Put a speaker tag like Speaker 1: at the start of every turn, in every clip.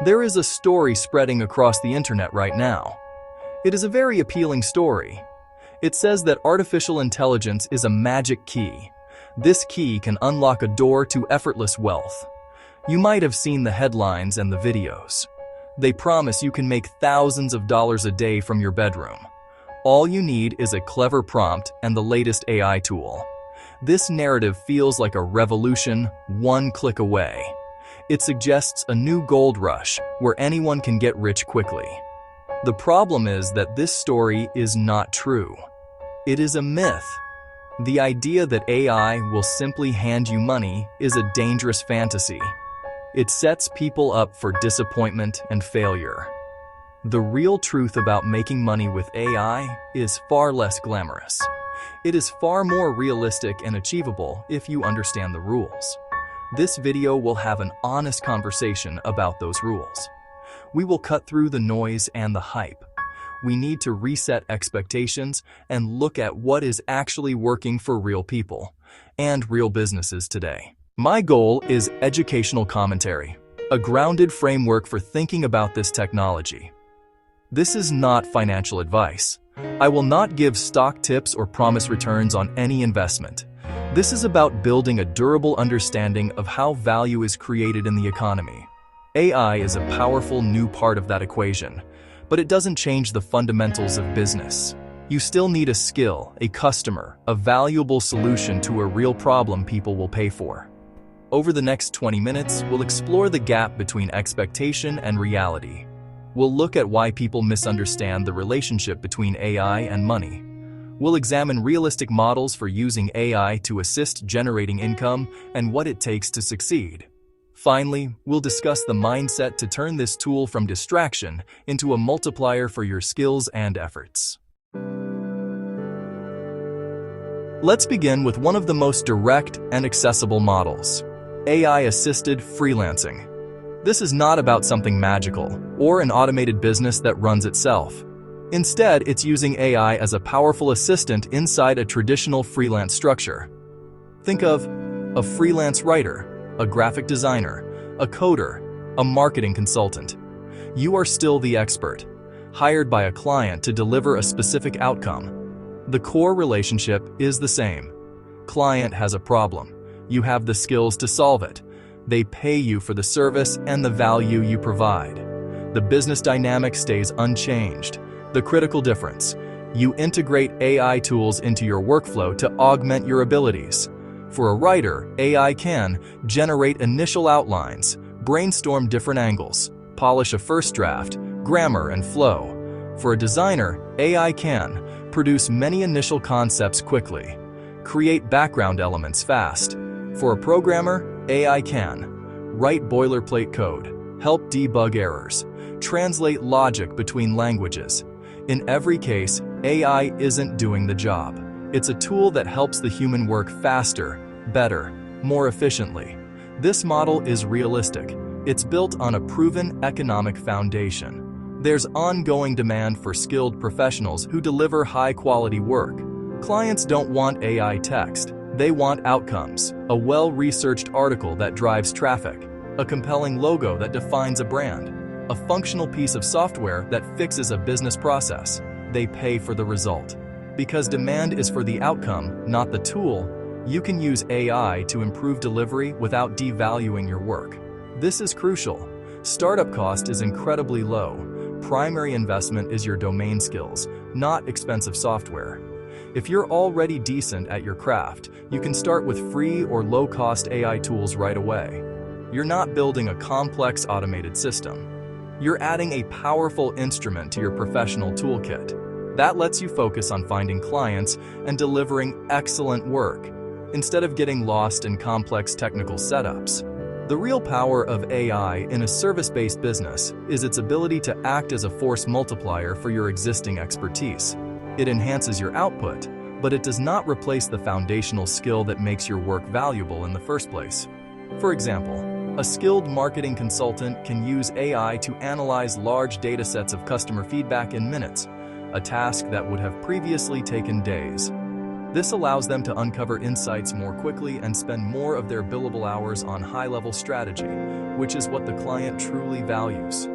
Speaker 1: There is a story spreading across the internet right now. It is a very appealing story. It says that artificial intelligence is a magic key. This key can unlock a door to effortless wealth. You might have seen the headlines and the videos. They promise you can make thousands of dollars a day from your bedroom. All you need is a clever prompt and the latest AI tool. This narrative feels like a revolution, one click away. It suggests a new gold rush where anyone can get rich quickly. The problem is that this story is not true. It is a myth. The idea that AI will simply hand you money is a dangerous fantasy. It sets people up for disappointment and failure. The real truth about making money with AI is far less glamorous. It is far more realistic and achievable if you understand the rules. This video will have an honest conversation about those rules. We will cut through the noise and the hype. We need to reset expectations and look at what is actually working for real people and real businesses today. My goal is educational commentary, a grounded framework for thinking about this technology. This is not financial advice. I will not give stock tips or promise returns on any investment. This is about building a durable understanding of how value is created in the economy. AI is a powerful new part of that equation, but it doesn't change the fundamentals of business. You still need a skill, a customer, a valuable solution to a real problem people will pay for. Over the next 20 minutes, we'll explore the gap between expectation and reality. We'll look at why people misunderstand the relationship between AI and money. We'll examine realistic models for using AI to assist generating income and what it takes to succeed. Finally, we'll discuss the mindset to turn this tool from distraction into a multiplier for your skills and efforts. Let's begin with one of the most direct and accessible models: AI-assisted freelancing. This is not about something magical or an automated business that runs itself. Instead, it's using AI as a powerful assistant inside a traditional freelance structure. Think of a freelance writer, a graphic designer, a coder, a marketing consultant. You are still the expert, hired by a client to deliver a specific outcome. The core relationship is the same. Client has a problem. You have the skills to solve it. They pay you for the service and the value you provide. The business dynamic stays unchanged. The critical difference: you integrate AI tools into your workflow to augment your abilities. For a writer, AI can generate initial outlines, brainstorm different angles, polish a first draft, grammar and flow. For a designer, AI can produce many initial concepts quickly, create background elements fast. For a programmer, AI can write boilerplate code, help debug errors, translate logic between languages. In every case, AI isn't doing the job. It's a tool that helps the human work faster, better, more efficiently. This model is realistic. It's built on a proven economic foundation. There's ongoing demand for skilled professionals who deliver high-quality work. Clients don't want AI text. They want outcomes, a well-researched article that drives traffic, a compelling logo that defines a brand, a functional piece of software that fixes a business process. They pay for the result. Because demand is for the outcome, not the tool, you can use AI to improve delivery without devaluing your work. This is crucial. Startup cost is incredibly low. Primary investment is your domain skills, not expensive software. If you're already decent at your craft, you can start with free or low-cost AI tools right away. You're not building a complex automated system. You're adding a powerful instrument to your professional toolkit. That lets you focus on finding clients and delivering excellent work, instead of getting lost in complex technical setups. The real power of AI in a service-based business is its ability to act as a force multiplier for your existing expertise. It enhances your output, but it does not replace the foundational skill that makes your work valuable in the first place. For example, a skilled marketing consultant can use AI to analyze large data sets of customer feedback in minutes, a task that would have previously taken days. This allows them to uncover insights more quickly and spend more of their billable hours on high-level strategy, which is what the client truly values.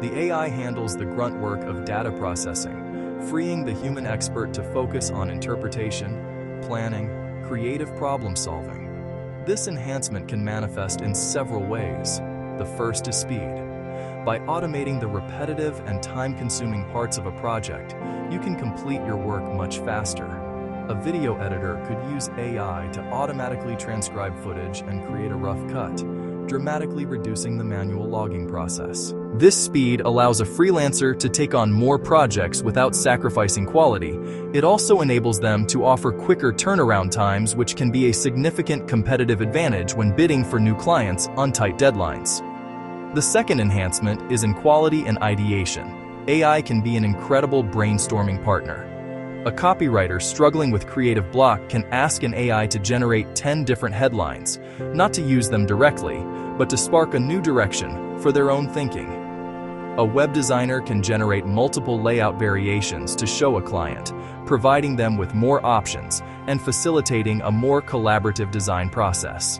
Speaker 1: The AI handles the grunt work of data processing, freeing the human expert to focus on interpretation, planning, creative problem-solving. This enhancement can manifest in several ways. The first is speed. By automating the repetitive and time-consuming parts of a project, you can complete your work much faster. A video editor could use AI to automatically transcribe footage and create a rough cut, dramatically reducing the manual logging process. This speed allows a freelancer to take on more projects without sacrificing quality. It also enables them to offer quicker turnaround times, which can be a significant competitive advantage when bidding for new clients on tight deadlines. The second enhancement is in quality and ideation. AI can be an incredible brainstorming partner. A copywriter struggling with creative block can ask an AI to generate 10 different headlines, not to use them directly, but to spark a new direction for their own thinking. A web designer can generate multiple layout variations to show a client, providing them with more options and facilitating a more collaborative design process.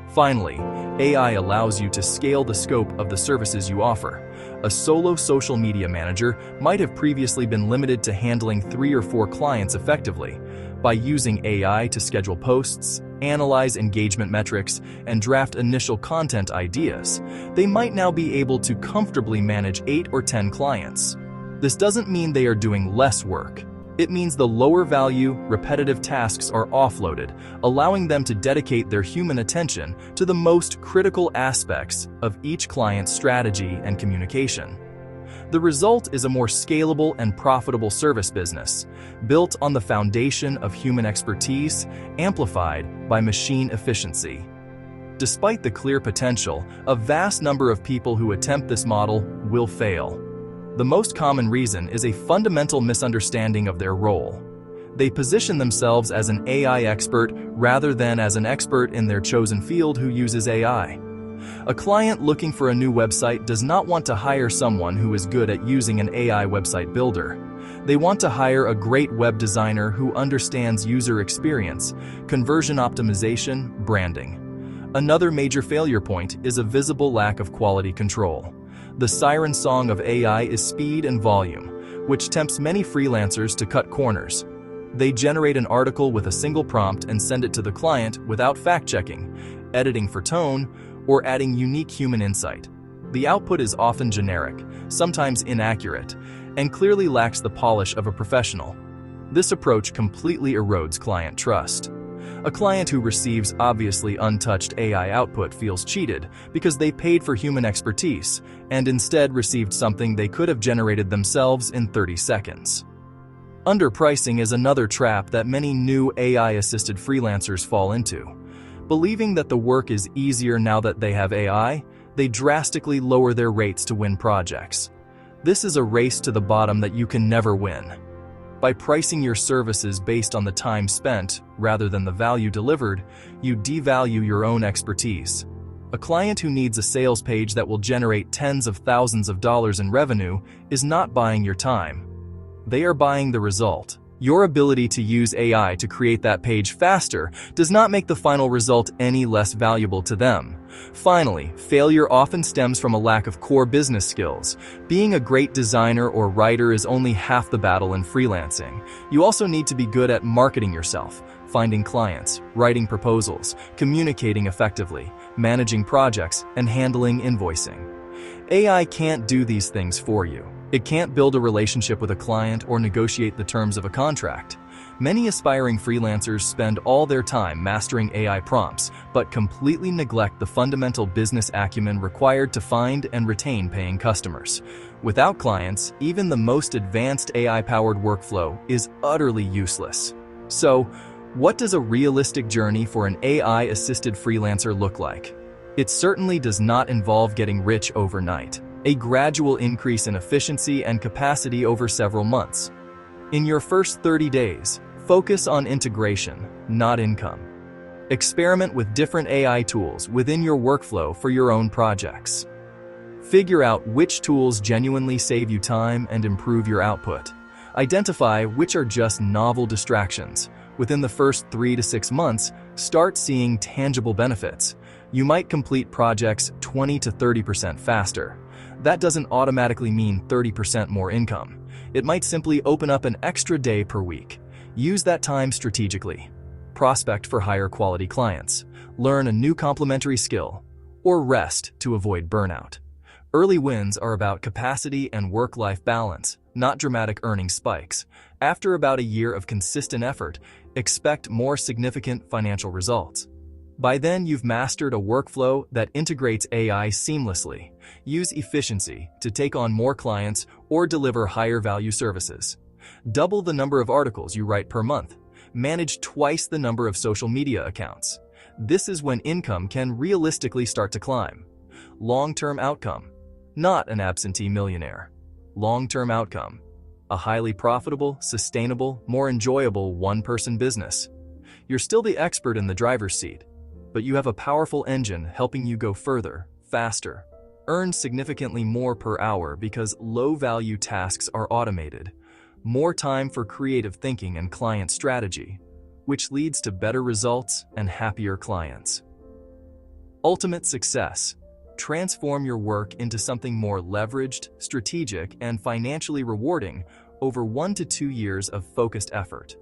Speaker 1: Finally, AI allows you to scale the scope of the services you offer. A solo social media manager might have previously been limited to handling 3 or 4 clients effectively. By using AI to schedule posts, analyze engagement metrics, and draft initial content ideas, they might now be able to comfortably manage 8 or 10 clients. This doesn't mean they are doing less work. It means the lower value, repetitive tasks are offloaded, allowing them to dedicate their human attention to the most critical aspects of each client's strategy and communication. The result is a more scalable and profitable service business, built on the foundation of human expertise, amplified by machine efficiency. Despite the clear potential, a vast number of people who attempt this model will fail. The most common reason is a fundamental misunderstanding of their role. They position themselves as an AI expert rather than as an expert in their chosen field who uses AI. A client looking for a new website does not want to hire someone who is good at using an AI website builder. They want to hire a great web designer who understands user experience, conversion optimization, branding. Another major failure point is a visible lack of quality control. The siren song of AI is speed and volume, which tempts many freelancers to cut corners. They generate an article with a single prompt and send it to the client without fact-checking, editing for tone, or adding unique human insight. The output is often generic, sometimes inaccurate, and clearly lacks the polish of a professional. This approach completely erodes client trust. A client who receives obviously untouched AI output feels cheated because they paid for human expertise and instead received something they could have generated themselves in 30 seconds. Underpricing is another trap that many new AI-assisted freelancers fall into. Believing that the work is easier now that they have AI, they drastically lower their rates to win projects. This is a race to the bottom that you can never win. By pricing your services based on the time spent rather than the value delivered, you devalue your own expertise. A client who needs a sales page that will generate tens of thousands of dollars in revenue is not buying your time. They are buying the result. Your ability to use AI to create that page faster does not make the final result any less valuable to them. Finally, failure often stems from a lack of core business skills. Being a great designer or writer is only half the battle in freelancing. You also need to be good at marketing yourself, finding clients, writing proposals, communicating effectively, managing projects, and handling invoicing. AI can't do these things for you. It can't build a relationship with a client or negotiate the terms of a contract. Many aspiring freelancers spend all their time mastering AI prompts, but completely neglect the fundamental business acumen required to find and retain paying customers. Without clients, even the most advanced AI-powered workflow is utterly useless. So, what does a realistic journey for an AI-assisted freelancer look like? It certainly does not involve getting rich overnight. A gradual increase in efficiency and capacity over several months. In your first 30 days, focus on integration, not income. Experiment with different AI tools within your workflow for your own projects. Figure out which tools genuinely save you time and improve your output. Identify which are just novel distractions, Within the first 3 to 6 months, start seeing tangible benefits. You might complete projects 20 to 30% faster. That doesn't automatically mean 30% more income. It might simply open up an extra day per week. Use that time strategically. Prospect for higher quality clients. Learn a new complementary skill. Or rest to avoid burnout. Early wins are about capacity and work-life balance, not dramatic earning spikes. After about a year of consistent effort, expect more significant financial results. By then, you've mastered a workflow that integrates AI seamlessly. Use efficiency to take on more clients or deliver higher value services. Double the number of articles you write per month. Manage twice the number of social media accounts. This is when income can realistically start to climb. Long-term outcome. Not an absentee millionaire. Long-term outcome. A highly profitable, sustainable, more enjoyable one-person business. You're still the expert in the driver's seat, but you have a powerful engine helping you go further, faster. Earn significantly more per hour because low-value tasks are automated. More time for creative thinking and client strategy, which leads to better results and happier clients. Ultimate success. Transform your work into something more leveraged, strategic, and financially rewarding over 1 to 2 years of focused effort.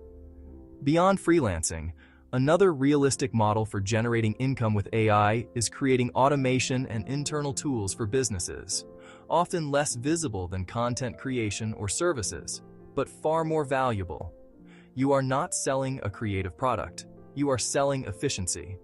Speaker 1: Beyond freelancing, another realistic model for generating income with AI is creating automation and internal tools for businesses, often less visible than content creation or services, but far more valuable. You are not selling a creative product. You are selling efficiency.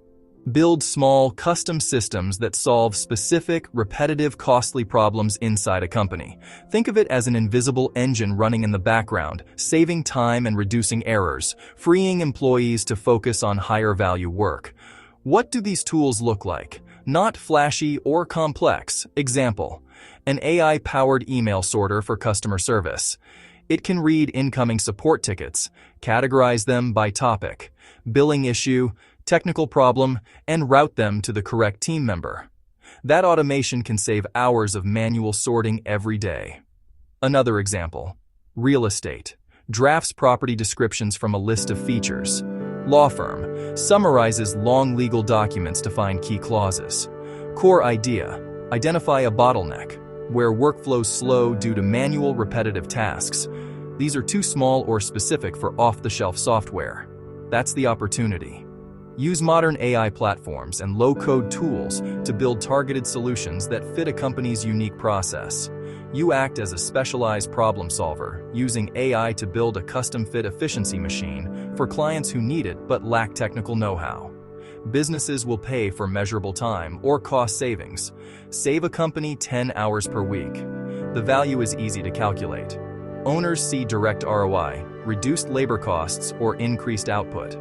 Speaker 1: Build small, custom systems that solve specific, repetitive, costly problems inside a company. Think of it as an invisible engine running in the background, saving time and reducing errors, freeing employees to focus on higher value work. What do these tools look like? Not flashy or complex. Example: an AI-powered email sorter for customer service. It can read incoming support tickets, categorize them by topic, billing issue, technical problem, and route them to the correct team member. That automation can save hours of manual sorting every day. Another example: real estate. Drafts property descriptions from a list of features. Law firm. Summarizes long legal documents to find key clauses. Core idea. Identify a bottleneck, where workflows slow due to manual repetitive tasks. These are too small or specific for off-the-shelf software. That's the opportunity. Use modern AI platforms and low-code tools to build targeted solutions that fit a company's unique process. You act as a specialized problem solver, using AI to build a custom-fit efficiency machine for clients who need it but lack technical know-how. Businesses will pay for measurable time or cost savings. Save a company 10 hours per week. The value is easy to calculate. Owners see direct ROI, reduced labor costs, or increased output.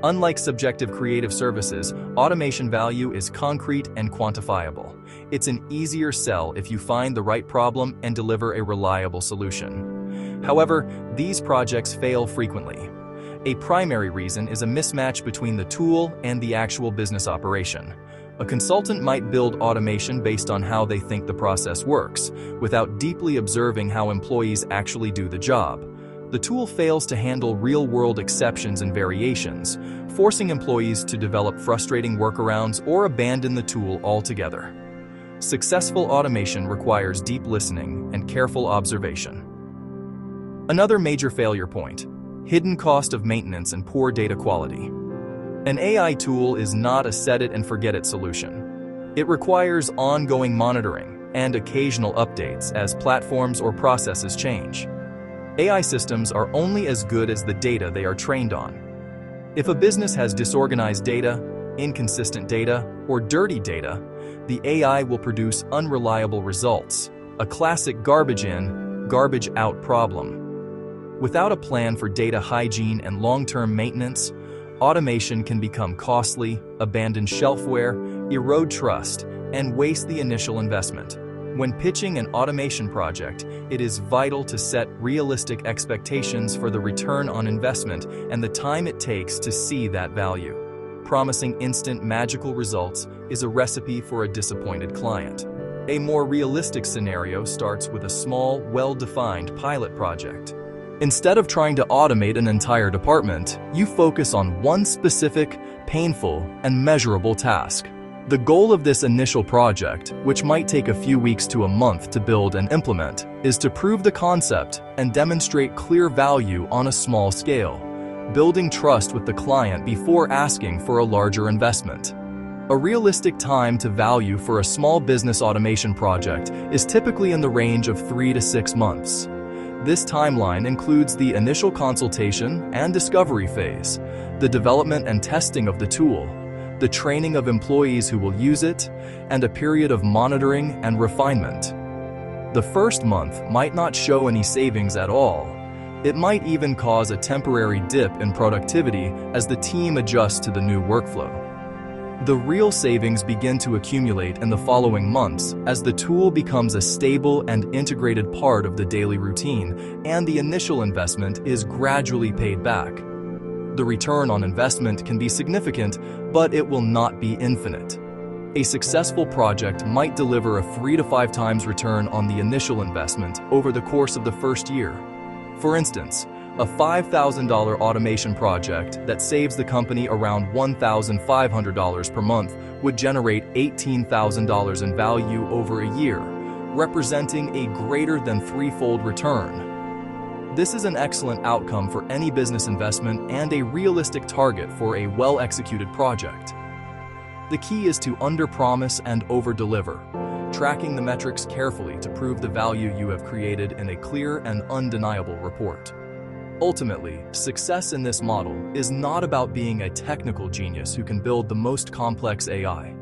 Speaker 1: Unlike subjective creative services, automation value is concrete and quantifiable. It's an easier sell if you find the right problem and deliver a reliable solution. However, these projects fail frequently. A primary reason is a mismatch between the tool and the actual business operation. A consultant might build automation based on how they think the process works, without deeply observing how employees actually do the job. The tool fails to handle real-world exceptions and variations, forcing employees to develop frustrating workarounds or abandon the tool altogether. Successful automation requires deep listening and careful observation. Another major failure point: hidden cost of maintenance and poor data quality. An AI tool is not a set-it-and-forget-it solution. It requires ongoing monitoring and occasional updates as platforms or processes change. AI systems are only as good as the data they are trained on. If a business has disorganized data, inconsistent data, or dirty data, the AI will produce unreliable results, a classic garbage in, garbage out problem. Without a plan for data hygiene and long-term maintenance, automation can become costly, abandon shelfware, erode trust, and waste the initial investment. When pitching an automation project, it is vital to set realistic expectations for the return on investment and the time it takes to see that value. Promising instant magical results is a recipe for a disappointed client. A more realistic scenario starts with a small, well-defined pilot project. Instead of trying to automate an entire department, you focus on one specific, painful, and measurable task. The goal of this initial project, which might take a few weeks to a month to build and implement, is to prove the concept and demonstrate clear value on a small scale, building trust with the client before asking for a larger investment. A realistic time to value for a small business automation project is typically in the range of 3 to 6 months. This timeline includes the initial consultation and discovery phase, the development and testing of the tool, the training of employees who will use it, and a period of monitoring and refinement. The first month might not show any savings at all. It might even cause a temporary dip in productivity as the team adjusts to the new workflow. The real savings begin to accumulate in the following months as the tool becomes a stable and integrated part of the daily routine, and the initial investment is gradually paid back. The return on investment can be significant, but it will not be infinite. A successful project might deliver a 3 to 5 times return on the initial investment over the course of the first year. For instance, a $5,000 automation project that saves the company around $1,500 per month would generate $18,000 in value over a year, representing a greater than threefold return. This is an excellent outcome for any business investment and a realistic target for a well-executed project. The key is to under-promise and over-deliver, tracking the metrics carefully to prove the value you have created in a clear and undeniable report. Ultimately, success in this model is not about being a technical genius who can build the most complex AI.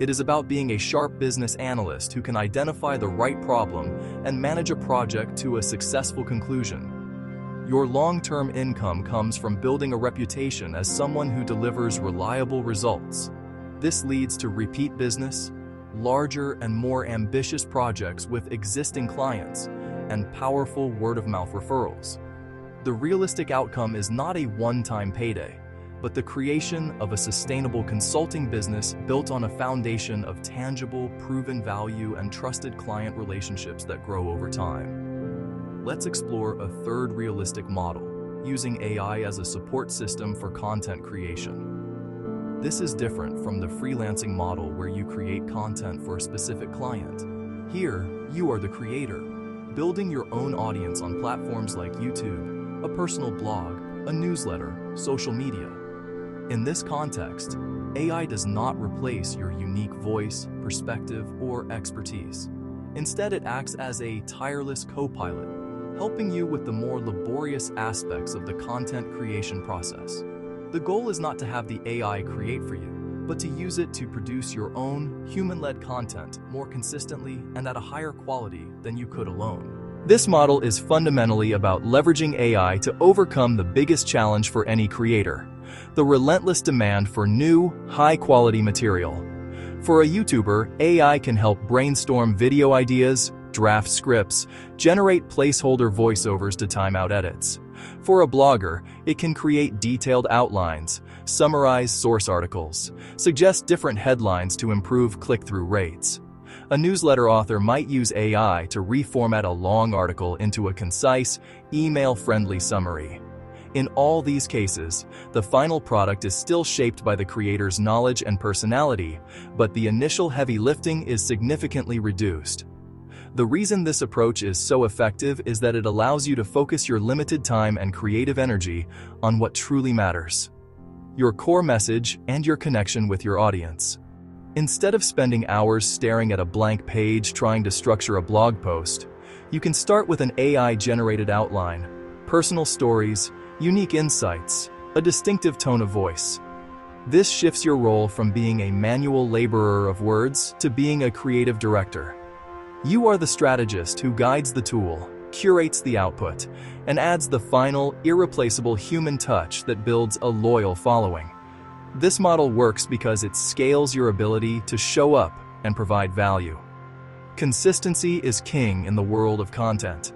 Speaker 1: It is about being a sharp business analyst who can identify the right problem and manage a project to a successful conclusion. Your long-term income comes from building a reputation as someone who delivers reliable results. This leads to repeat business, larger and more ambitious projects with existing clients, and powerful word-of-mouth referrals. The realistic outcome is not a one-time payday, but the creation of a sustainable consulting business built on a foundation of tangible, proven value and trusted client relationships that grow over time. Let's explore a third realistic model, using AI as a support system for content creation. This is different from the freelancing model where you create content for a specific client. Here, you are the creator, building your own audience on platforms like YouTube, a personal blog, a newsletter, social media. In this context, AI does not replace your unique voice, perspective, or expertise. Instead, it acts as a tireless co-pilot, helping you with the more laborious aspects of the content creation process. The goal is not to have the AI create for you, but to use it to produce your own human-led content more consistently and at a higher quality than you could alone. This model is fundamentally about leveraging AI to overcome the biggest challenge for any creator: the relentless demand for new, high-quality material. For a YouTuber, AI can help brainstorm video ideas, draft scripts, generate placeholder voiceovers to time out edits. For a blogger, it can create detailed outlines, summarize source articles, suggest different headlines to improve click-through rates. A newsletter author might use AI to reformat a long article into a concise, email-friendly summary. In all these cases, the final product is still shaped by the creator's knowledge and personality, but the initial heavy lifting is significantly reduced. The reason this approach is so effective is that it allows you to focus your limited time and creative energy on what truly matters: your core message and your connection with your audience. Instead of spending hours staring at a blank page trying to structure a blog post, you can start with an AI-generated outline, personal stories, unique insights, a distinctive tone of voice. This shifts your role from being a manual laborer of words to being a creative director. You are the strategist who guides the tool, curates the output, and adds the final, irreplaceable human touch that builds a loyal following. This model works because it scales your ability to show up and provide value. Consistency is king in the world of content.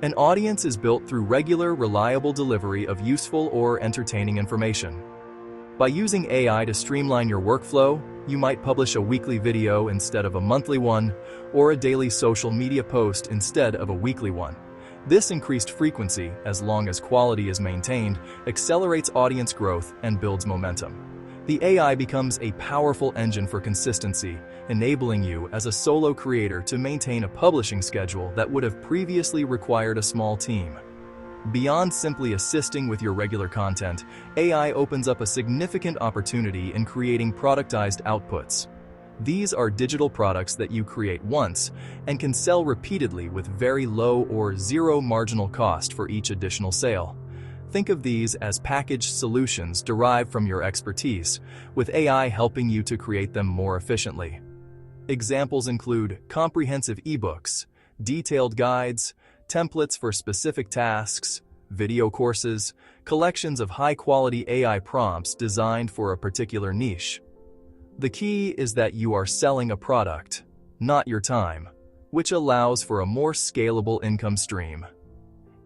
Speaker 1: An audience is built through regular, reliable delivery of useful or entertaining information. By using AI to streamline your workflow, you might publish a weekly video instead of a monthly one, or a daily social media post instead of a weekly one. This increased frequency, as long as quality is maintained, accelerates audience growth and builds momentum. The AI becomes a powerful engine for consistency, enabling you as a solo creator to maintain a publishing schedule that would have previously required a small team. Beyond simply assisting with your regular content, AI opens up a significant opportunity in creating productized outputs. These are digital products that you create once and can sell repeatedly with very low or zero marginal cost for each additional sale. Think of these as packaged solutions derived from your expertise, with AI helping you to create them more efficiently. Examples include comprehensive ebooks, detailed guides, templates for specific tasks, video courses, collections of high-quality AI prompts designed for a particular niche. The key is that you are selling a product, not your time, which allows for a more scalable income stream.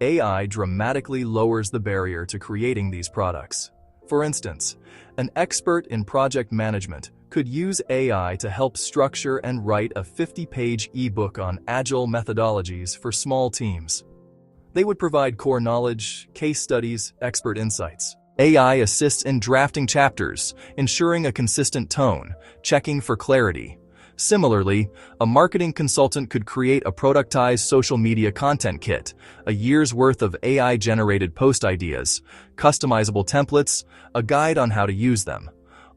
Speaker 1: AI dramatically lowers the barrier to creating these products. For instance, an expert in project management could use AI to help structure and write a 50-page ebook on agile methodologies for small teams. They would provide core knowledge, case studies, expert insights. AI assists in drafting chapters, ensuring a consistent tone, checking for clarity. Similarly, a marketing consultant could create a productized social media content kit, a year's worth of AI-generated post ideas, customizable templates, a guide on how to use them,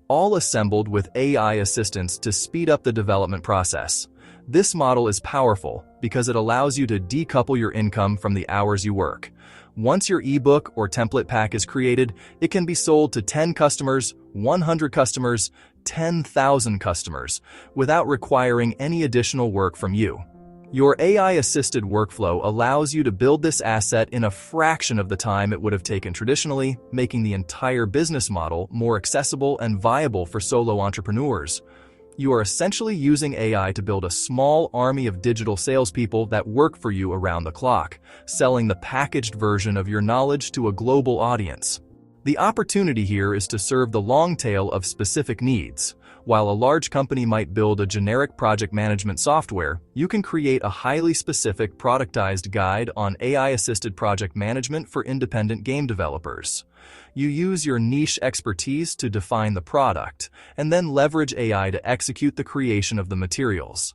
Speaker 1: all assembled with AI assistance to speed up the development process. This model is powerful because it allows you to decouple your income from the hours you work. Once your ebook or template pack is created, it can be sold to 10 customers, 100 customers, 10,000 customers, without requiring any additional work from you. Your AI-assisted workflow allows you to build this asset in a fraction of the time it would have taken traditionally, making the entire business model more accessible and viable for solo entrepreneurs. You are essentially using AI to build a small army of digital salespeople that work for you around the clock, selling the packaged version of your knowledge to a global audience. The opportunity here is to serve the long tail of specific needs. While a large company might build a generic project management software, you can create a highly specific productized guide on AI-assisted project management for independent game developers. You use your niche expertise to define the product, and then leverage AI to execute the creation of the materials.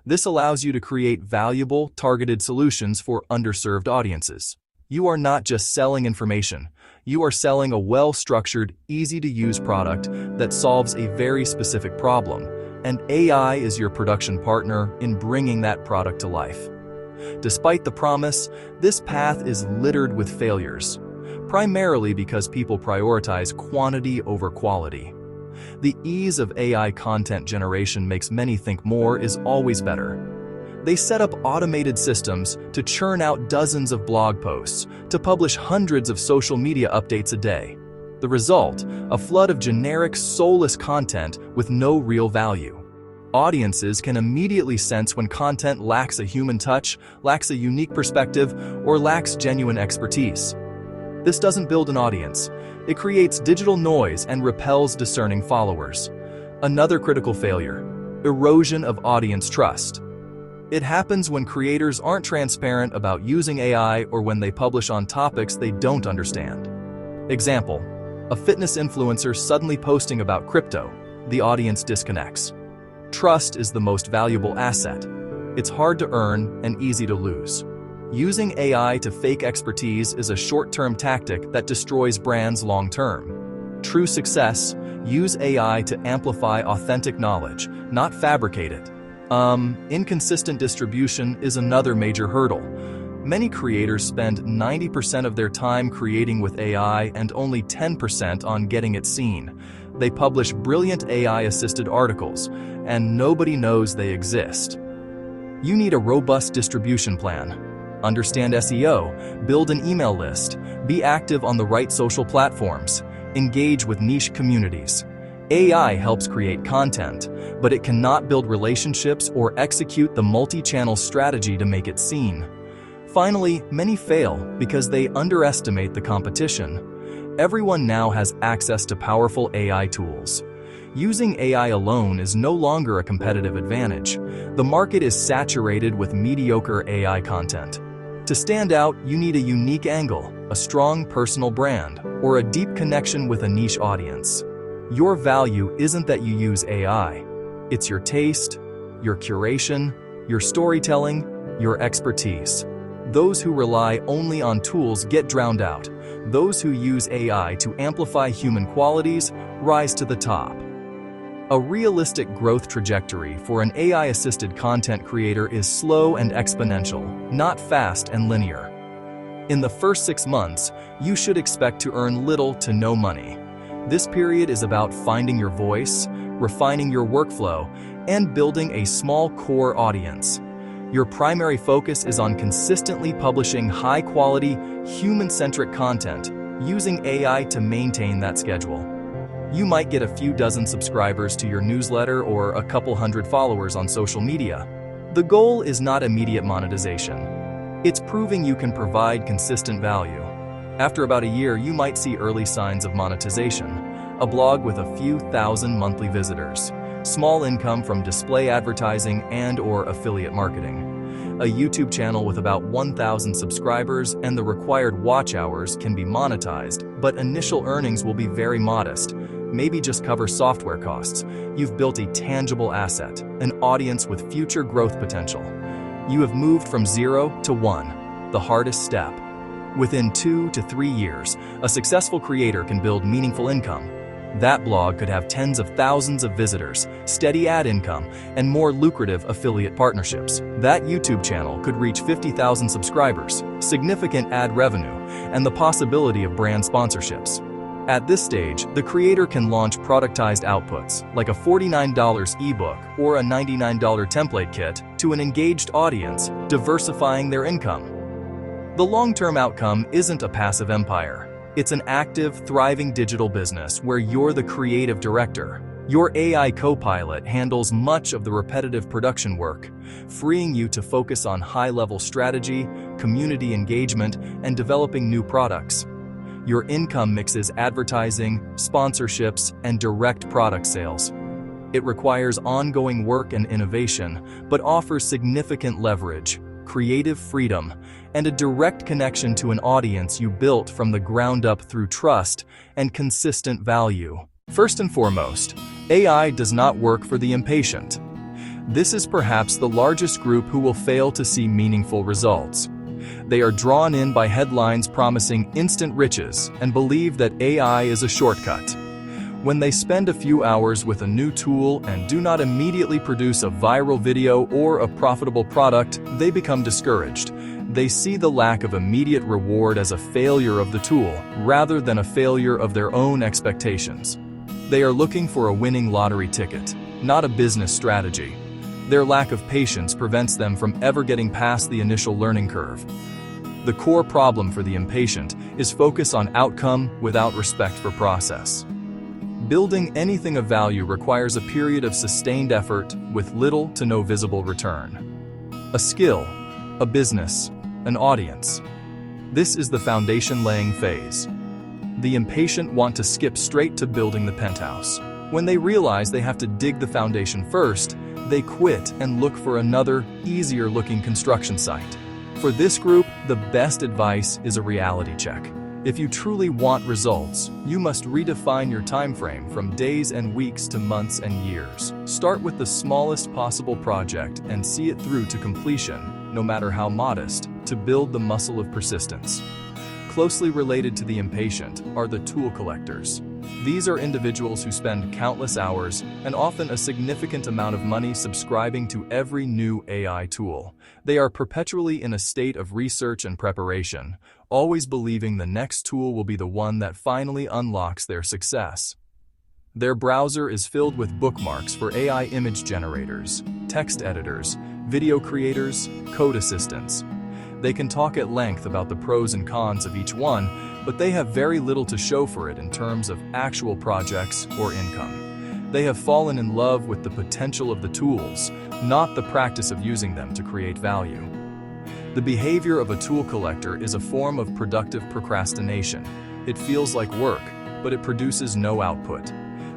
Speaker 1: This allows you to create valuable, targeted solutions for underserved audiences. You are not just selling information, you are selling a well-structured, easy-to-use product that solves a very specific problem, and AI is your production partner in bringing that product to life. Despite the promise, this path is littered with failures, primarily because people prioritize quantity over quality. The ease of AI content generation makes many think more is always better. They set up automated systems to churn out dozens of blog posts, to publish hundreds of social media updates a day. The result, a flood of generic, soulless content with no real value. Audiences can immediately sense when content lacks a human touch, lacks a unique perspective, or lacks genuine expertise. This doesn't build an audience. It creates digital noise and repels discerning followers. Another critical failure: erosion of audience trust. It happens when creators aren't transparent about using AI or when they publish on topics they don't understand. Example: a fitness influencer suddenly posting about crypto. The audience disconnects. Trust is the most valuable asset. It's hard to earn and easy to lose. Using AI to fake expertise is a short-term tactic that destroys brands long-term. True success: use AI to amplify authentic knowledge, not fabricate it. Inconsistent distribution is another major hurdle. Many creators spend 90% of their time creating with AI and only 10% on getting it seen. They publish brilliant AI-assisted articles, and nobody knows they exist. You need a robust distribution plan. Understand SEO, build an email list, be active on the right social platforms, engage with niche communities. AI helps create content, but it cannot build relationships or execute the multi-channel strategy to make it seen. Finally, many fail because they underestimate the competition. Everyone now has access to powerful AI tools. Using AI alone is no longer a competitive advantage. The market is saturated with mediocre AI content. To stand out, you need a unique angle, a strong personal brand, or a deep connection with a niche audience. Your value isn't that you use AI. It's your taste, your curation, your storytelling, your expertise. Those who rely only on tools get drowned out. Those who use AI to amplify human qualities rise to the top. A realistic growth trajectory for an AI-assisted content creator is slow and exponential, not fast and linear. In the first 6 months, you should expect to earn little to no money. This period is about finding your voice, refining your workflow, and building a small core audience. Your primary focus is on consistently publishing high-quality, human-centric content, using AI to maintain that schedule. You might get a few dozen subscribers to your newsletter or a couple hundred followers on social media. The goal is not immediate monetization. It's proving you can provide consistent value. After about a year, you might see early signs of monetization. A blog with a few thousand monthly visitors, small income from display advertising and/or affiliate marketing. A YouTube channel with about 1,000 subscribers and the required watch hours can be monetized, but initial earnings will be very modest. Maybe just cover software costs. You've built a tangible asset, an audience with future growth potential. You have moved from 0 to 1, the hardest step. Within 2 to 3 years, a successful creator can build meaningful income. That blog could have tens of thousands of visitors, steady ad income, and more lucrative affiliate partnerships. That YouTube channel could reach 50,000 subscribers, significant ad revenue, and the possibility of brand sponsorships. At this stage, the creator can launch productized outputs, like a $49 ebook or a $99 template kit, to an engaged audience, diversifying their income. The long-term outcome isn't a passive empire. It's an active, thriving digital business where you're the creative director. Your AI co-pilot handles much of the repetitive production work, freeing you to focus on high-level strategy, community engagement, and developing new products. Your income mixes advertising, sponsorships, and direct product sales. It requires ongoing work and innovation, but offers significant leverage, creative freedom, and a direct connection to an audience you built from the ground up through trust and consistent value. First and foremost, AI does not work for the impatient. This is perhaps the largest group who will fail to see meaningful results. They are drawn in by headlines promising instant riches and believe that AI is a shortcut. When they spend a few hours with a new tool and do not immediately produce a viral video or a profitable product, they become discouraged. They see the lack of immediate reward as a failure of the tool, rather than a failure of their own expectations. They are looking for a winning lottery ticket, not a business strategy. Their lack of patience prevents them from ever getting past the initial learning curve. The core problem for the impatient is focus on outcome without respect for process. Building anything of value requires a period of sustained effort with little to no visible return. A skill, a business, an audience. This is the foundation-laying phase. The impatient want to skip straight to building the penthouse. When they realize they have to dig the foundation first, they quit and look for another, easier-looking construction site. For this group, the best advice is a reality check. If you truly want results, you must redefine your time frame from days and weeks to months and years. Start with the smallest possible project and see it through to completion, no matter how modest, to build the muscle of persistence. Closely related to the impatient are the tool collectors. These are individuals who spend countless hours and often a significant amount of money subscribing to every new AI tool. They are perpetually in a state of research and preparation, always believing the next tool will be the one that finally unlocks their success. Their browser is filled with bookmarks for AI image generators, text editors, video creators, code assistants. They can talk at length about the pros and cons of each one, but they have very little to show for it in terms of actual projects or income. They have fallen in love with the potential of the tools, not the practice of using them to create value. The behavior of a tool collector is a form of productive procrastination. It feels like work, but it produces no output.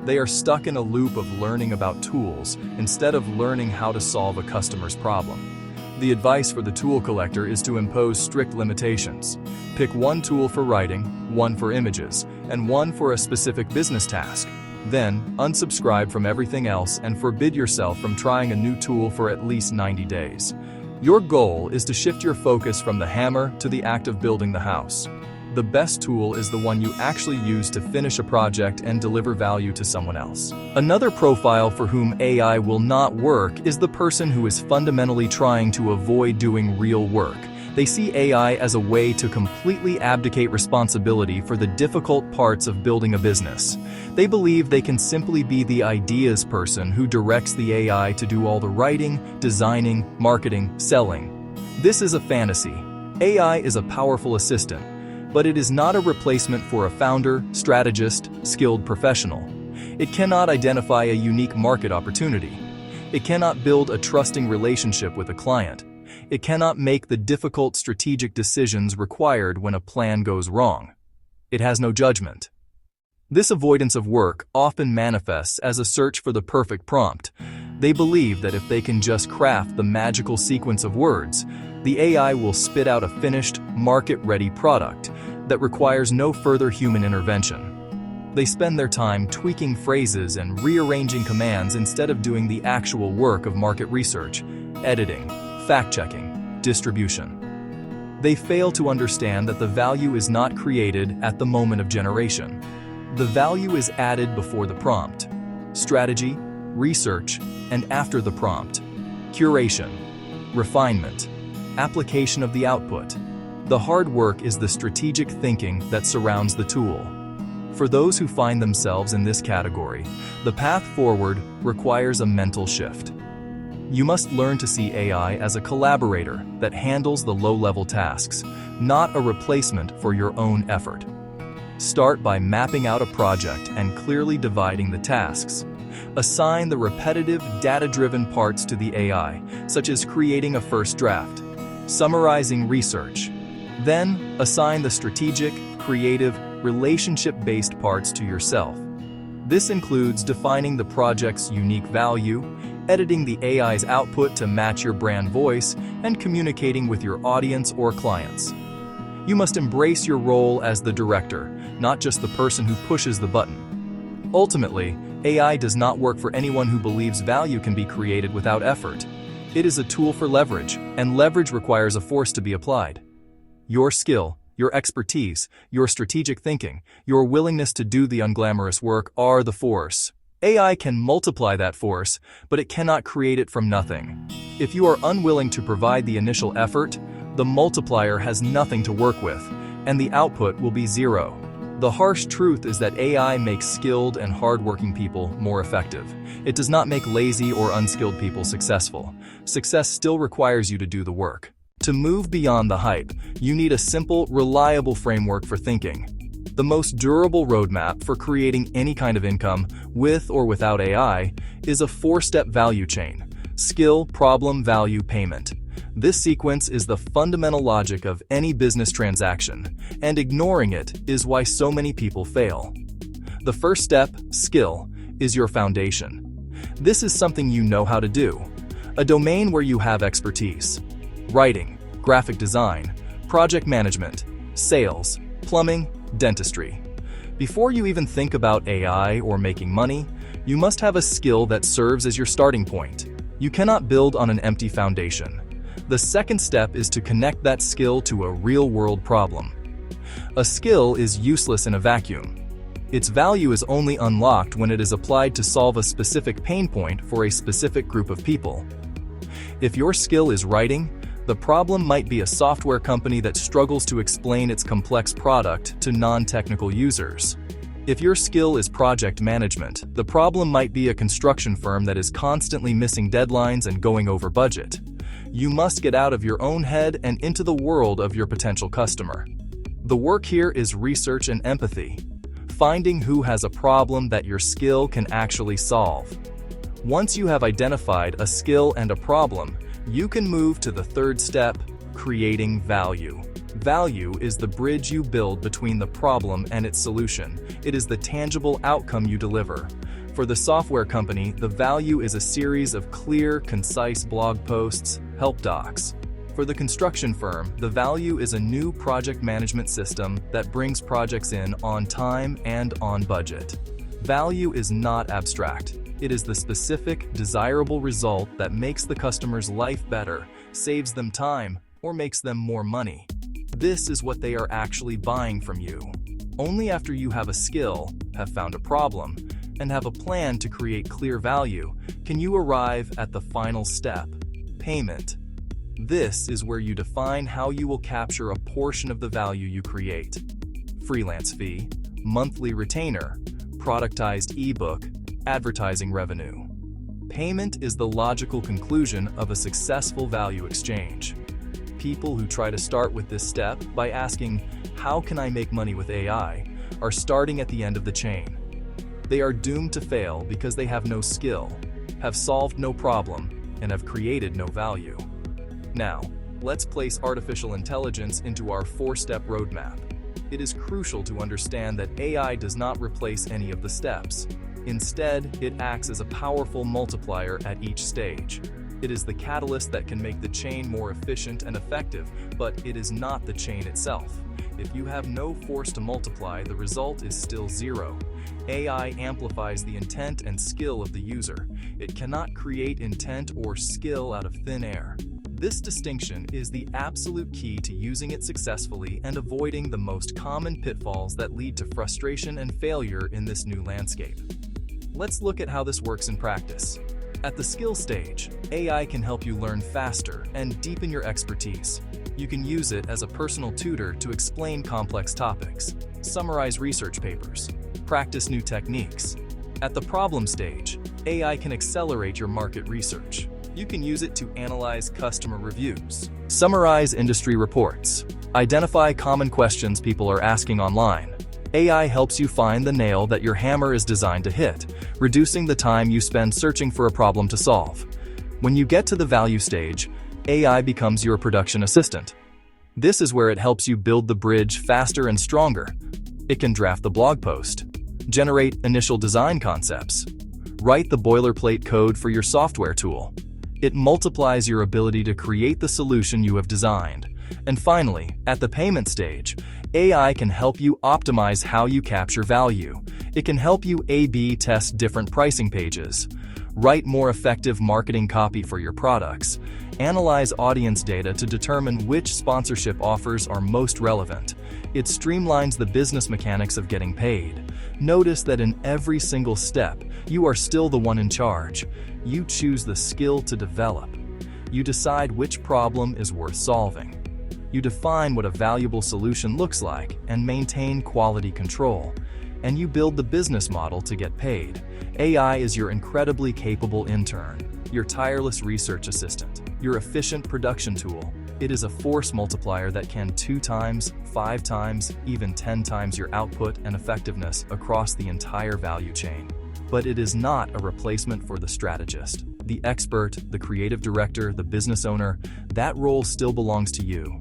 Speaker 1: They are stuck in a loop of learning about tools instead of learning how to solve a customer's problem. The advice for the tool collector is to impose strict limitations. Pick one tool for writing, one for images, and one for a specific business task. Then, unsubscribe from everything else and forbid yourself from trying a new tool for at least 90 days. Your goal is to shift your focus from the hammer to the act of building the house. The best tool is the one you actually use to finish a project and deliver value to someone else. Another profile for whom AI will not work is the person who is fundamentally trying to avoid doing real work. They see AI as a way to completely abdicate responsibility for the difficult parts of building a business. They believe they can simply be the ideas person who directs the AI to do all the writing, designing, marketing, selling. This is a fantasy. AI is a powerful assistant, but it is not a replacement for a founder, strategist, skilled professional. It cannot identify a unique market opportunity. It cannot build a trusting relationship with a client. It cannot make the difficult strategic decisions required when a plan goes wrong. It has no judgment. This avoidance of work often manifests as a search for the perfect prompt. They believe that if they can just craft the magical sequence of words, the AI will spit out a finished, market-ready product that requires no further human intervention. They spend their time tweaking phrases and rearranging commands instead of doing the actual work of market research, editing, fact-checking, distribution. They fail to understand that the value is not created at the moment of generation. The value is added before the prompt, strategy, research, and after the prompt, curation, refinement, application of the output. The hard work is the strategic thinking that surrounds the tool. For those who find themselves in this category, the path forward requires a mental shift. You must learn to see AI as a collaborator that handles the low-level tasks, not a replacement for your own effort. Start by mapping out a project and clearly dividing the tasks. Assign the repetitive, data-driven parts to the AI, such as creating a first draft, summarizing research. Then, assign the strategic, creative, relationship-based parts to yourself. This includes defining the project's unique value, editing the AI's output to match your brand voice, and communicating with your audience or clients. You must embrace your role as the director, not just the person who pushes the button. Ultimately, AI does not work for anyone who believes value can be created without effort. It is a tool for leverage, and leverage requires a force to be applied. Your skill, your expertise, your strategic thinking, your willingness to do the unglamorous work are the force. AI can multiply that force, but it cannot create it from nothing. If you are unwilling to provide the initial effort, the multiplier has nothing to work with, and the output will be zero. The harsh truth is that AI makes skilled and hardworking people more effective. It does not make lazy or unskilled people successful. Success still requires you to do the work. To move beyond the hype, you need a simple, reliable framework for thinking. The most durable roadmap for creating any kind of income, with or without AI, is a four-step value chain: skill, problem, value, payment. This sequence is the fundamental logic of any business transaction, and ignoring it is why so many people fail. The first step, skill, is your foundation. This is something you know how to do, a domain where you have expertise. Writing, graphic design, project management, sales, plumbing, dentistry. Before you even think about AI or making money, you must have a skill that serves as your starting point. You cannot build on an empty foundation. The second step is to connect that skill to a real-world problem. A skill is useless in a vacuum. Its value is only unlocked when it is applied to solve a specific pain point for a specific group of people. If your skill is writing, the problem might be a software company that struggles to explain its complex product to non-technical users. If your skill is project management, the problem might be a construction firm that is constantly missing deadlines and going over budget. You must get out of your own head and into the world of your potential customer. The work here is research and empathy, finding who has a problem that your skill can actually solve. Once you have identified a skill and a problem, you can move to the third step, creating value. Value is the bridge you build between the problem and its solution. It is the tangible outcome you deliver. For the software company, the value is a series of clear, concise blog posts, help docs. For the construction firm, the value is a new project management system that brings projects in on time and on budget. Value is not abstract. It is the specific, desirable result that makes the customer's life better, saves them time, or makes them more money. This is what they are actually buying from you. Only after you have a skill, have found a problem, and have a plan to create clear value, can you arrive at the final step, payment. This is where you define how you will capture a portion of the value you create. Freelance fee, monthly retainer, productized ebook, advertising revenue. Payment is the logical conclusion of a successful value exchange. People who try to start with this step by asking, "How can I make money with AI?" are starting at the end of the chain. They are doomed to fail because they have no skill, have solved no problem, and have created no value. Now, let's place artificial intelligence into our 4-step roadmap. It is crucial to understand that AI does not replace any of the steps. Instead, it acts as a powerful multiplier at each stage. It is the catalyst that can make the chain more efficient and effective, but it is not the chain itself. If you have no force to multiply, the result is still zero. AI amplifies the intent and skill of the user. It cannot create intent or skill out of thin air. This distinction is the absolute key to using it successfully and avoiding the most common pitfalls that lead to frustration and failure in this new landscape. Let's look at how this works in practice. At the skill stage, AI can help you learn faster and deepen your expertise. You can use it as a personal tutor to explain complex topics, summarize research papers, practice new techniques. At the problem stage, AI can accelerate your market research. You can use it to analyze customer reviews, summarize industry reports, identify common questions people are asking online. AI helps you find the nail that your hammer is designed to hit, reducing the time you spend searching for a problem to solve. When you get to the value stage, AI becomes your production assistant. This is where it helps you build the bridge faster and stronger. It can draft the blog post, generate initial design concepts, write the boilerplate code for your software tool. It multiplies your ability to create the solution you have designed. And finally, at the payment stage, AI can help you optimize how you capture value. It can help you A/B test different pricing pages, write more effective marketing copy for your products, analyze audience data to determine which sponsorship offers are most relevant. It streamlines the business mechanics of getting paid. Notice that in every single step, you are still the one in charge. You choose the skill to develop. You decide which problem is worth solving. You define what a valuable solution looks like and maintain quality control. And you build the business model to get paid. AI is your incredibly capable intern, your tireless research assistant, your efficient production tool. It is a force multiplier that can 2 times, 5 times, even 10 times your output and effectiveness across the entire value chain. But it is not a replacement for the strategist, the expert, the creative director, the business owner. That role still belongs to you.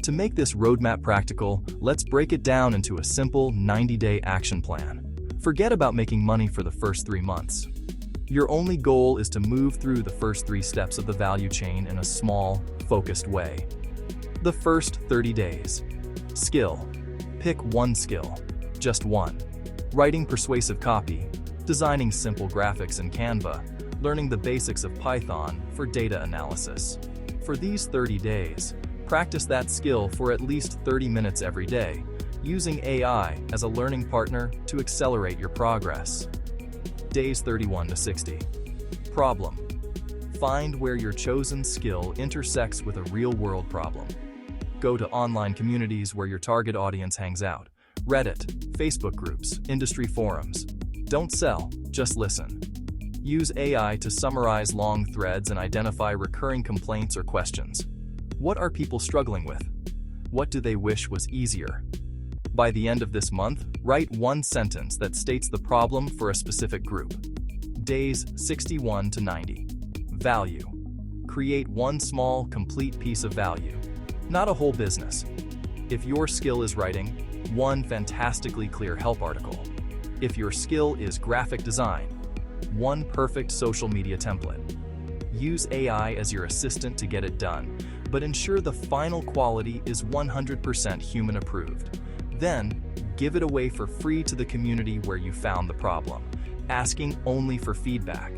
Speaker 1: To make this roadmap practical, let's break it down into a simple 90-day action plan. Forget about making money for the first 3 months. Your only goal is to move through the first 3 steps of the value chain in a small, focused way. The first 30 days. Skill. Pick one skill. Just one. Writing persuasive copy, designing simple graphics in Canva, learning the basics of Python for data analysis. For these 30 days, practice that skill for at least 30 minutes every day, using AI as a learning partner to accelerate your progress. Days 31 to 60. Problem. Find where your chosen skill intersects with a real-world problem. Go to online communities where your target audience hangs out. Reddit, Facebook groups, industry forums. Don't sell, just listen. Use AI to summarize long threads and identify recurring complaints or questions. What are people struggling with? What do they wish was easier? By the end of this month, write one sentence that states the problem for a specific group. Days 61 to 90. Value. Create one small, complete piece of value, not a whole business. If your skill is writing, one fantastically clear help article. If your skill is graphic design, one perfect social media template. Use AI as your assistant to get it done, but ensure the final quality is 100% human approved. Then, give it away for free to the community where you found the problem, asking only for feedback.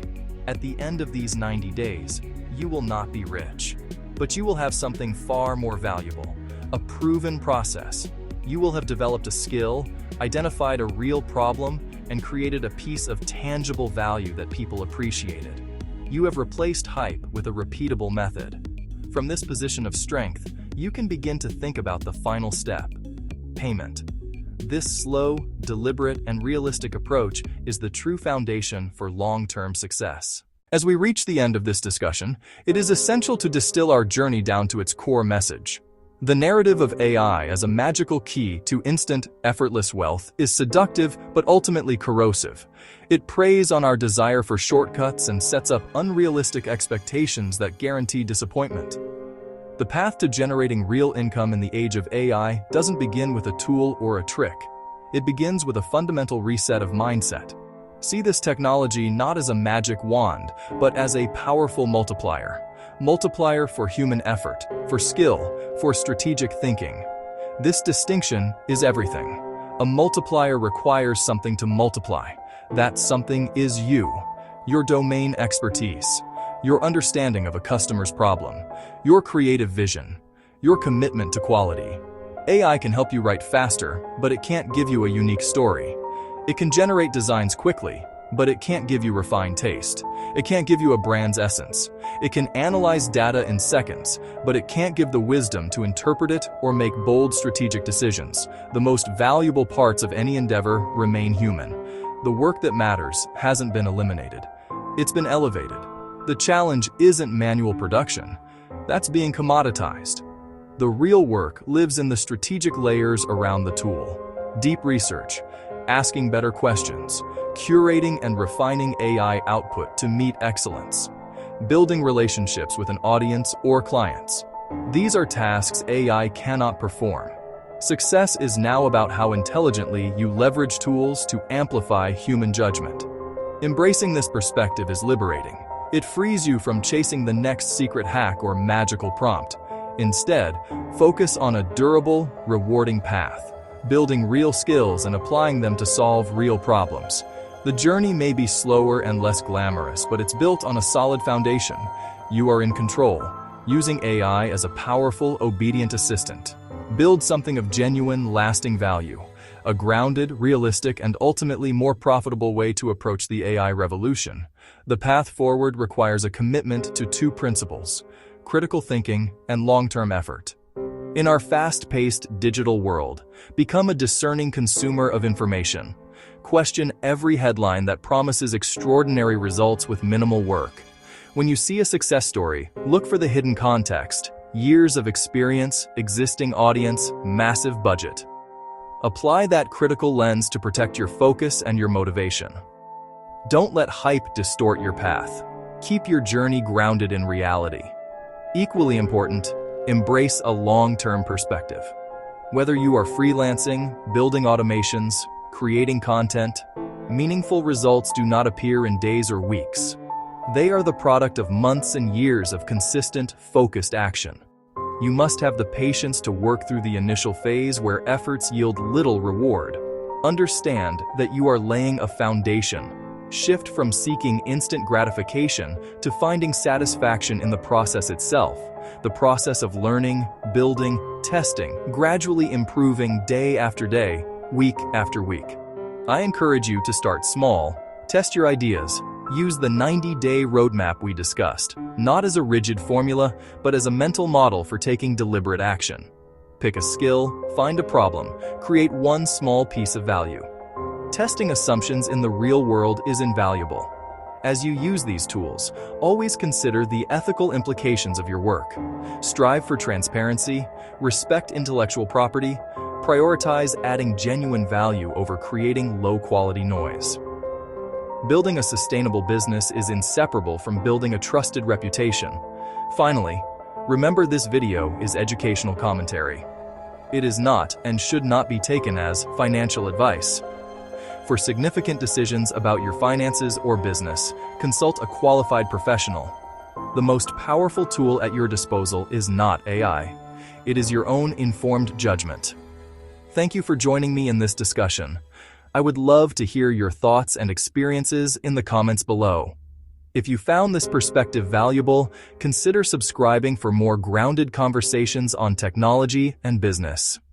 Speaker 1: At the end of these 90 days, you will not be rich, but you will have something far more valuable, a proven process. You will have developed a skill, identified a real problem, and created a piece of tangible value that people appreciated. You have replaced hype with a repeatable method. From this position of strength, you can begin to think about the final step: payment. This slow, deliberate, and realistic approach is the true foundation for long-term success. As we reach the end of this discussion, it is essential to distill our journey down to its core message. The narrative of AI as a magical key to instant, effortless wealth is seductive but ultimately corrosive. It preys on our desire for shortcuts and sets up unrealistic expectations that guarantee disappointment. The path to generating real income in the age of AI doesn't begin with a tool or a trick. It begins with a fundamental reset of mindset. See this technology not as a magic wand, but as a powerful multiplier. Multiplier for human effort, for skill, for strategic thinking. This distinction is everything. A multiplier requires something to multiply. That something is you, your domain expertise, your understanding of a customer's problem, your creative vision, your commitment to quality. AI can help you write faster, but it can't give you a unique story. It can generate designs quickly, but it can't give you refined taste. It can't give you a brand's essence. It can analyze data in seconds, but it can't give the wisdom to interpret it or make bold strategic decisions. The most valuable parts of any endeavor remain human. The work that matters hasn't been eliminated. It's been elevated. The challenge isn't manual production. That's being commoditized. The real work lives in the strategic layers around the tool. Deep research, asking better questions, curating and refining AI output to meet excellence, building relationships with an audience or clients. These are tasks AI cannot perform. Success is now about how intelligently you leverage tools to amplify human judgment. Embracing this perspective is liberating. It frees you from chasing the next secret hack or magical prompt. Instead, focus on a durable, rewarding path, building real skills and applying them to solve real problems. The journey may be slower and less glamorous, but it's built on a solid foundation. You are in control, using AI as a powerful, obedient assistant. Build something of genuine, lasting value, a grounded, realistic, and ultimately more profitable way to approach the AI revolution. The path forward requires a commitment to two principles: critical thinking and long-term effort. In our fast-paced digital world, become a discerning consumer of information. Question every headline that promises extraordinary results with minimal work. When you see a success story, look for the hidden context: years of experience, existing audience, massive budget. Apply that critical lens to protect your focus and your motivation. Don't let hype distort your path. Keep your journey grounded in reality. Equally important, embrace a long-term perspective. Whether you are freelancing, building automations, creating content, meaningful results do not appear in days or weeks. They are the product of months and years of consistent, focused action. You must have the patience to work through the initial phase where efforts yield little reward. Understand that you are laying a foundation. Shift from seeking instant gratification to finding satisfaction in the process itself, the process of learning, building, testing, gradually improving day after day, week after week. I encourage you to start small, test your ideas, use the 90-day roadmap we discussed, not as a rigid formula, but as a mental model for taking deliberate action. Pick a skill, find a problem, create one small piece of value. Testing assumptions in the real world is invaluable. As you use these tools, always consider the ethical implications of your work. Strive for transparency, respect intellectual property, prioritize adding genuine value over creating low-quality noise. Building a sustainable business is inseparable from building a trusted reputation. Finally, remember this video is educational commentary. It is not and should not be taken as financial advice. For significant decisions about your finances or business, consult a qualified professional. The most powerful tool at your disposal is not AI. It is your own informed judgment. Thank you for joining me in this discussion. I would love to hear your thoughts and experiences in the comments below. If you found this perspective valuable, consider subscribing for more grounded conversations on technology and business.